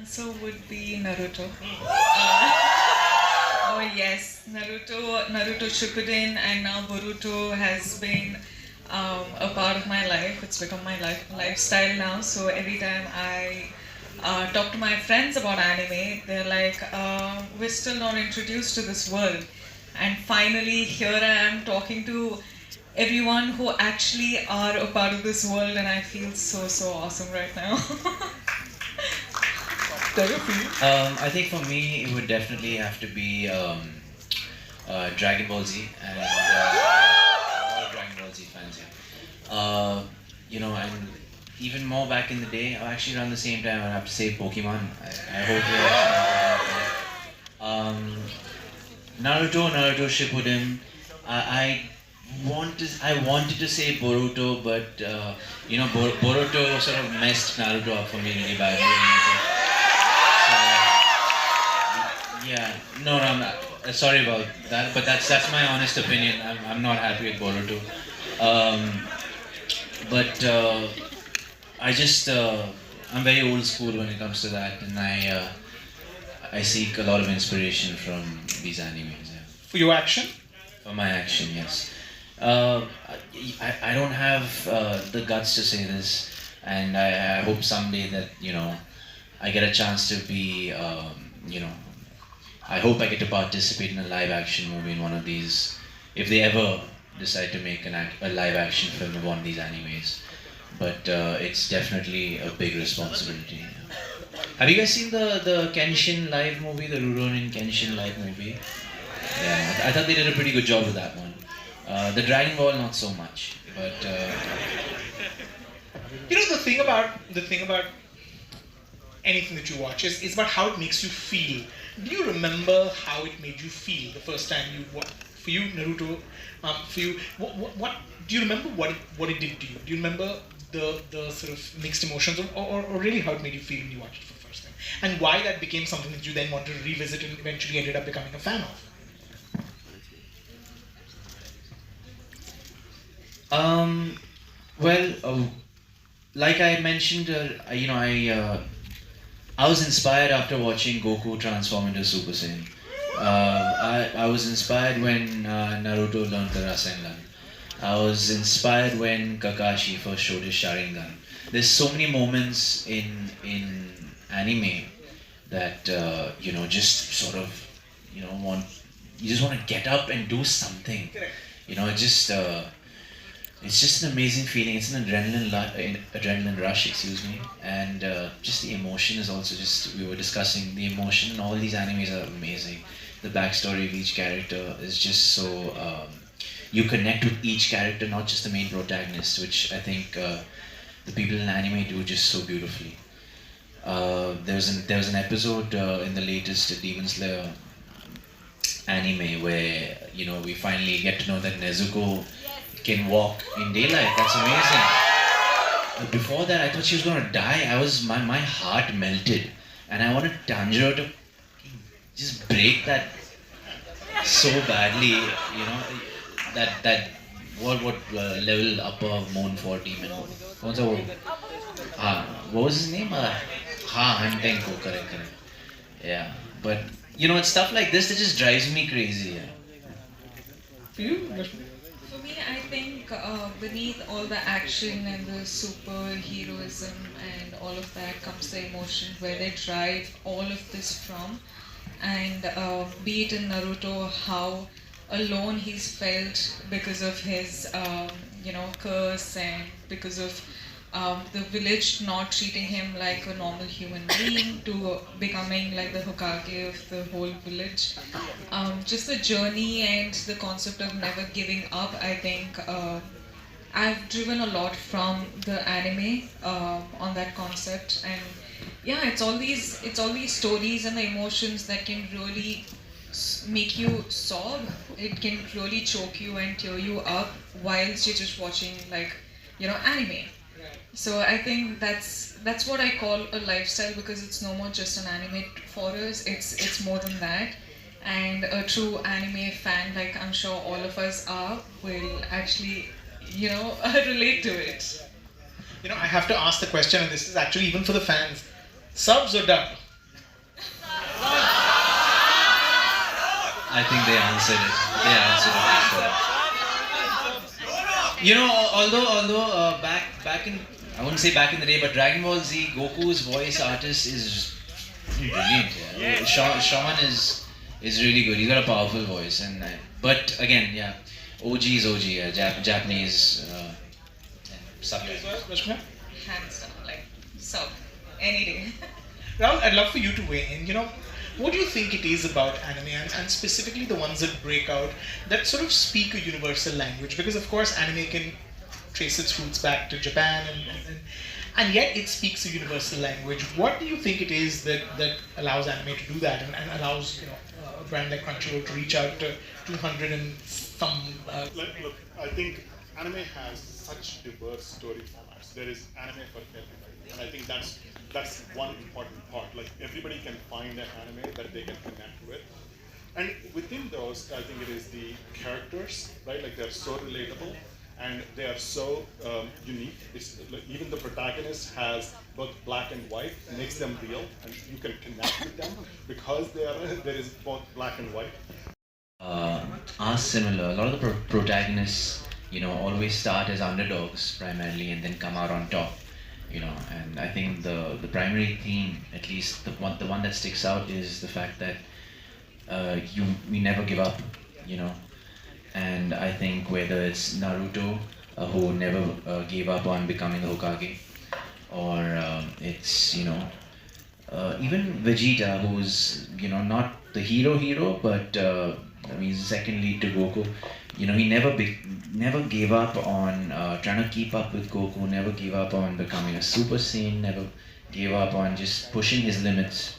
answer would be Naruto. Oh yes, Naruto Shippuden, and now Boruto has been a part of my life. It's become my lifestyle now. So every time I talk to my friends about anime, they're like, "We're still not introduced to this world." And finally, here I am talking to everyone who actually are a part of this world, and I feel so awesome right now. I think for me, it would definitely have to be Dragon Ball Z, and all Dragon Ball Z fans here. And even more back in the day, actually around the same time, I'd have to say Pokemon. I hope you're actually Naruto Shippuden. I wanted to say Boruto, but Boruto sort of messed Naruto up for me really badly. Yeah, no, I'm not. Sorry about that, but that's my honest opinion. I'm not happy with Boruto. Um, but I just I'm very old school when it comes to that, and I seek a lot of inspiration from these animes. Yeah. For your action? For my action, yes. Uh, I don't have the guts to say this, and I hope someday that I get a chance to be I hope I get to participate in a live action movie in one of these, if they ever decide to make a live action film of one of these animes. But it's definitely a big responsibility. Have you guys seen the Kenshin live movie, the Rurouni Kenshin live movie? Yeah, I thought they did a pretty good job with that one. The Dragon Ball, not so much, but The thing about anything that you watch is about how it makes you feel. Do you remember how it made you feel the first time you watched? For you, Naruto, for you, what do you remember what it did to you? Do you remember the sort of mixed emotions, or really how it made you feel when you watched it for the first time, and why that became something that you then wanted to revisit and eventually ended up becoming a fan of? um, well, like I mentioned, I was inspired after watching Goku transform into Super Saiyan. I was inspired when Naruto learned the Rasengan. I was inspired when Kakashi first showed his Sharingan. There's so many moments in anime that just sort of want you just want to get up and do something. It just it's just an amazing feeling. It's an adrenaline rush, excuse me, and just the emotion is also just we were discussing the emotion. And all these animes are amazing. The backstory of each character is just so you connect with each character, not just the main protagonist, which I think the people in anime do just so beautifully. There was an episode in the latest Demon Slayer anime where we finally get to know that Nezuko can walk in daylight. That's amazing. But before that, I thought she was gonna die. My heart melted, and I wanted Tanjiro to just break that so badly. That what level upper moon for demon. कौन सा वो? What was his name? Hantenko, correct. Yeah, but it's stuff like this that just drives me crazy. Yeah. For you, Rashmika? For me, I think beneath all the action and the superheroism and all of that comes the emotion where they drive all of this from. And be it in Naruto, how alone he's felt because of his, curse, and because of the village not treating him like a normal human being, to becoming like the Hokage of the whole village. Just the journey and the concept of never giving up, I think I've driven a lot from the anime on that concept. And yeah, it's all these stories and the emotions that can really make you sob. It can really choke you and tear you up whilst you're just watching anime. So I think that's what I call a lifestyle, because it's no more just an anime for us. It's more than that. And a true anime fan, like I'm sure all of us are, will actually relate to it. I have to ask the question, and this is actually even for the fans: subs or dub? I think they answered it. They answered it for sure. You know, although back in, I wouldn't say back in the day, but Dragon Ball Z, Goku's voice artist is brilliant. Yeah. Sean is really good. He's got a powerful voice, and but again, yeah, OG is OG. Yeah, Japanese subtitles. Rashmika? Hands down, like sub, any day. Rahul, I'd love for you to weigh in. What do you think it is about anime, and specifically the ones that break out, that sort of speak a universal language? Because of course, anime can trace its roots back to Japan, and yet it speaks a universal language. What do you think it is that allows anime to do that, and allows a brand like Crunchyroll to reach out to 200 and some? Look, I think anime has such diverse story formats. There is anime for everybody, and I think that's one important part. Like everybody can find an anime that they can connect with, and within those, I think it is the characters, right? Like they're so relatable, and they are so unique. It's like even the protagonist has both black and white, makes them real, and you can connect with them because there is both black and white. Are similar. A lot of the protagonists, always start as underdogs primarily and then come out on top. And I think the primary theme, at least the one that sticks out, is the fact that we never give up. And I think whether it's Naruto, who never gave up on becoming the Hokage, or it's even Vegeta, who's not the hero, but he's second lead to Goku. He never gave up on trying to keep up with Goku. Never gave up on becoming a Super Saiyan. Never gave up on just pushing his limits.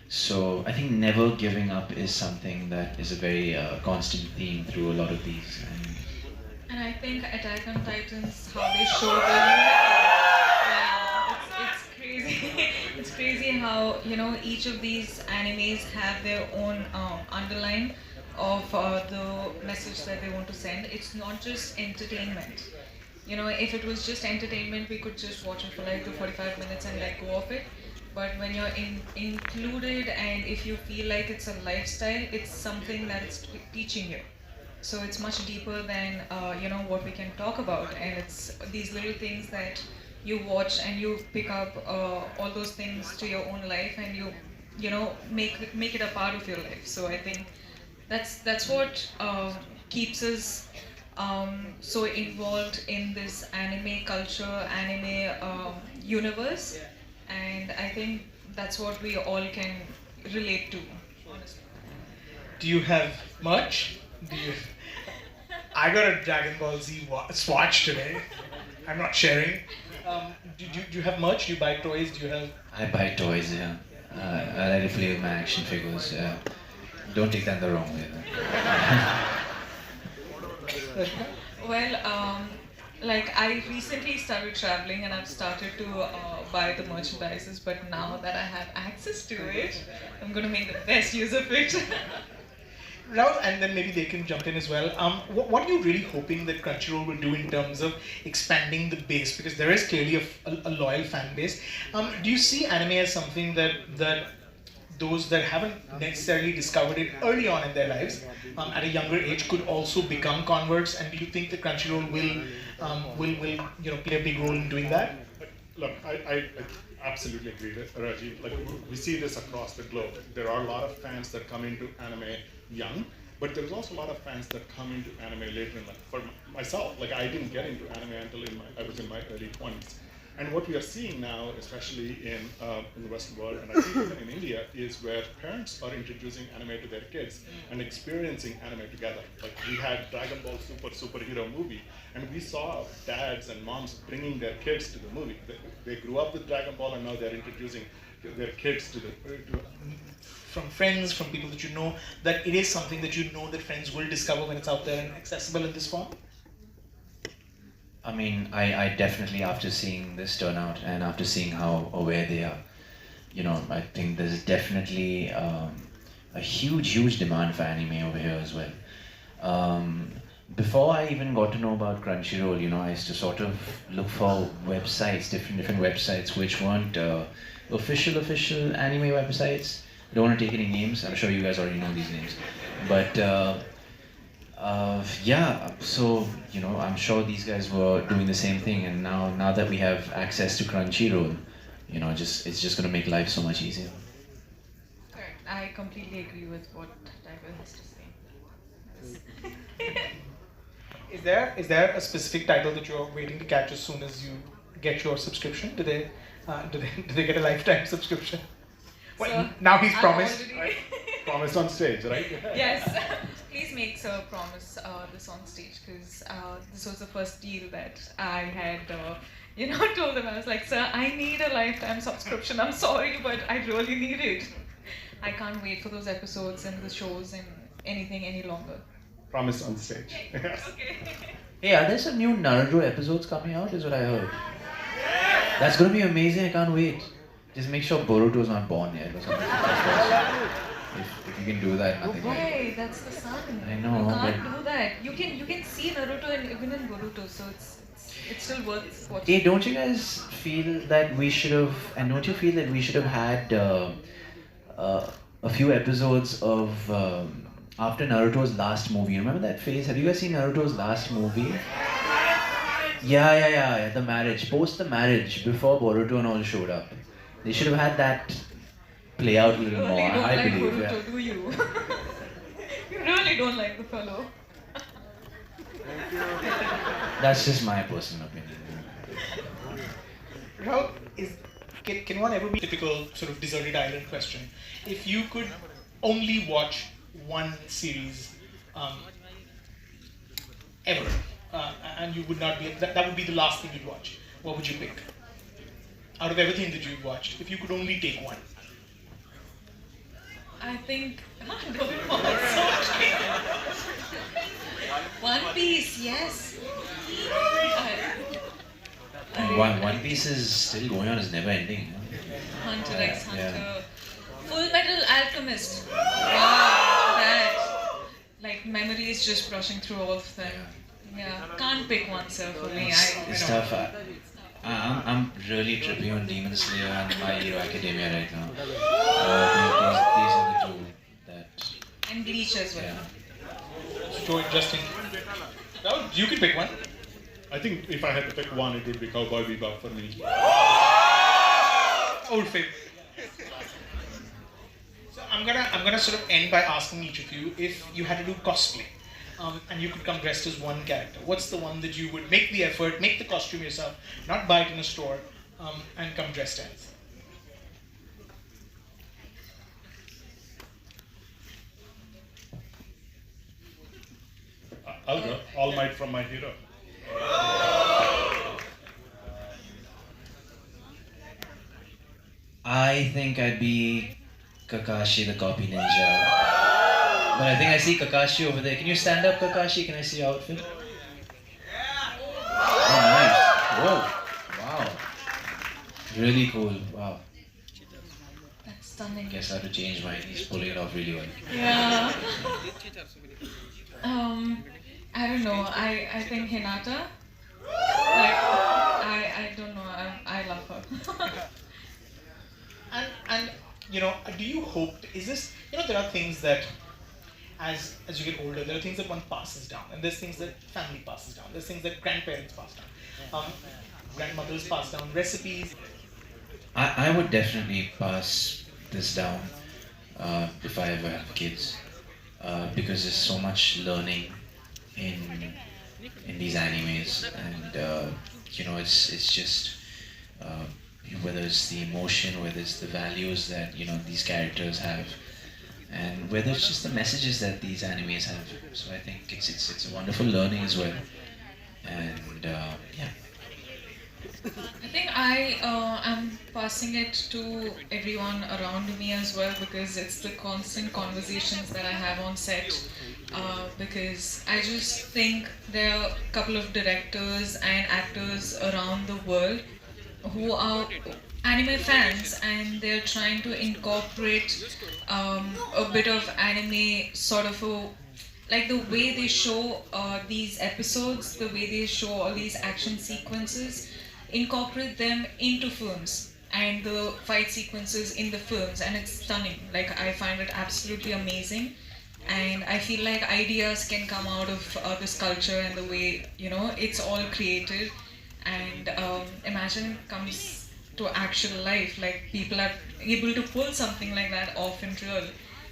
So I think never giving up is something that is a very constant theme through a lot of these. And I think Attack on Titans, how they show the it's crazy. It's crazy how each of these animes have their own underline of the message that they want to send. It's not just entertainment. If it was just entertainment, we could just watch it for like 45 minutes and let go of it. But when you're included, and if you feel like it's a lifestyle, it's something that it's teaching you. So it's much deeper than what we can talk about, and it's these little things that you watch and you pick up all those things to your own life, and you make it a part of your life. So I think that's what keeps us so involved in this anime culture, anime universe, and I think that's what we all can relate to, honestly. Do you have merch? I got a Dragon Ball Z swatch today. I'm not sharing. Do you have merch? Do you buy toys? Do you have? I buy toys, yeah. I like to play with my action figures. Yeah. Don't take that the wrong way. Well, like I recently started traveling and I've started to buy the merchandises, but now that I have access to it, I'm going to make the best use of it. Rahul, and then maybe they can jump in as well. What are you really hoping that Crunchyroll will do in terms of expanding the base? Because there is clearly a loyal fan base. Do you see anime as something that those that haven't necessarily discovered it early on in their lives, at a younger age, could also become converts? And do you think that Crunchyroll will play a big role in doing that? Look, I absolutely agree with Rajiv. Like we see this across the globe. There are a lot of fans that come into anime young, but there's also a lot of fans that come into anime later in life. For myself, like I didn't get into anime until I was in my early 20s. And what we are seeing now, especially in the Western world, and I think even in India, is where parents are introducing anime to their kids and experiencing anime together. Like we had Dragon Ball superhero movie, and we saw dads and moms bringing their kids to the movie. They grew up with Dragon Ball, and now they're introducing their kids to from friends, from people that you know, that it is something that you know that friends will discover when it's out there and accessible in this form? I mean, I definitely, after seeing this turnout and after seeing how aware they are, I think there's definitely a huge demand for anime over here as well. Before I even got to know about Crunchyroll, I used to sort of look for websites, different websites which weren't official anime websites, I don't want to take any names. I'm sure you guys already know these names, but yeah. So I'm sure these guys were doing the same thing, and now that we have access to Crunchyroll, just it's just gonna make life so much easier. Correct. I completely agree with what Tiger has to say. Is there a specific title that you're waiting to catch as soon as you get your subscription? Do they get a lifetime subscription? Well, So, now he's I'm promised. already- Promised on stage, right? Yes. Please make Sir promise this on stage, because this was the first deal that I had, told them. I was like, Sir, I need a lifetime subscription. I'm sorry, but I really need it. I can't wait for those episodes and the shows and anything any longer. Promised on stage. Yes. Okay. Hey, are there some new Naruto episodes coming out? Is what I heard. That's gonna be amazing. I can't wait. Just make sure Boruto's not born yet or something. If you can do that, nothing. Why? That's the sun. I know, You can't but- do that. You can see Naruto and even in Boruto, so it's still worth watching. Hey, don't you guys feel that we should have, and don't you feel that we should have had a few episodes of after Naruto's last movie? Remember that phase? Have you guys seen Naruto's last movie? Yeah. The marriage, post the marriage, before Boruto and all showed up. They should have had that play out a You little really more. don't I like believe, Boruto, yeah. do you? You really don't like the fellow. That's just my personal opinion. Rahul, can one ever be typical sort of deserted island question? If you could only watch one series ever, and you would not be that would be the last thing you'd watch, what would you pick? Out of everything that you've watched, if you could only take one. I think One Piece, yes. And One Piece is still going on. It's never ending. Hunter x Hunter. Yeah. Full Metal Alchemist. Wow, that like memories just brushing through all of them. Yeah, can't pick one, sir, for me. It's tough. I'm really tripping on Demon Slayer and My Hero Academia right now. These are the two that. And Bleach as well. Yeah. So interesting. Rahul, you can pick one. I think if I had to pick one, it would be Cowboy Bebop for me. Old favorite. So I'm gonna sort of end by asking each of you if you had to do cosplay, and you could come dressed as one character. What's the one that you would make the effort, make the costume yourself, not buy it in a store, and come dressed as? I'll go. All Might from My Hero. I think I'd be Kakashi the Copy Ninja. But I think I see Kakashi over there. Can you stand up, Kakashi? Can I see your outfit? Oh, nice. Whoa. Wow. Really cool. Wow. That's stunning. Guess I have to change mine. He's pulling it off really well. Yeah. I don't know. I think Hinata. Like, I don't know. I love her. And do you hope? Is this there are things that as you get older, there are things that one passes down, and there's things that family passes down. There's things that grandparents pass down, grandmothers pass down, recipes. I would definitely pass this down if I ever have kids, because there's so much learning in these animes, and it's just whether it's the emotion, whether it's the values that these characters have, and whether it's just the messages that these animes have. So I think it's a wonderful learning as well, and yeah. I think I am passing it to everyone around me as well, because it's the constant conversations that I have on set. Because I just think there are a couple of directors and actors around the world who are anime fans, and they're trying to incorporate a bit of anime, sort of like the way they show these episodes, the way they show all these action sequences, incorporate them into films. and the fight sequences in the films, and it's stunning. Like, I find it absolutely amazing, and I feel like ideas can come out of this culture and the way it's all created. And imagine it comes to actual life, like people are able to pull something like that off in real.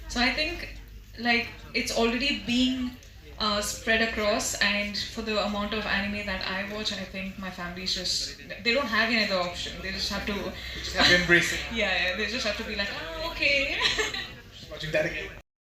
So I think like it's already being spread across, and for the amount of anime that I watch, I think my family's just, they don't have any other option. They just have to You just have to embrace it. yeah, they just have to be like, oh, okay. Watching that again.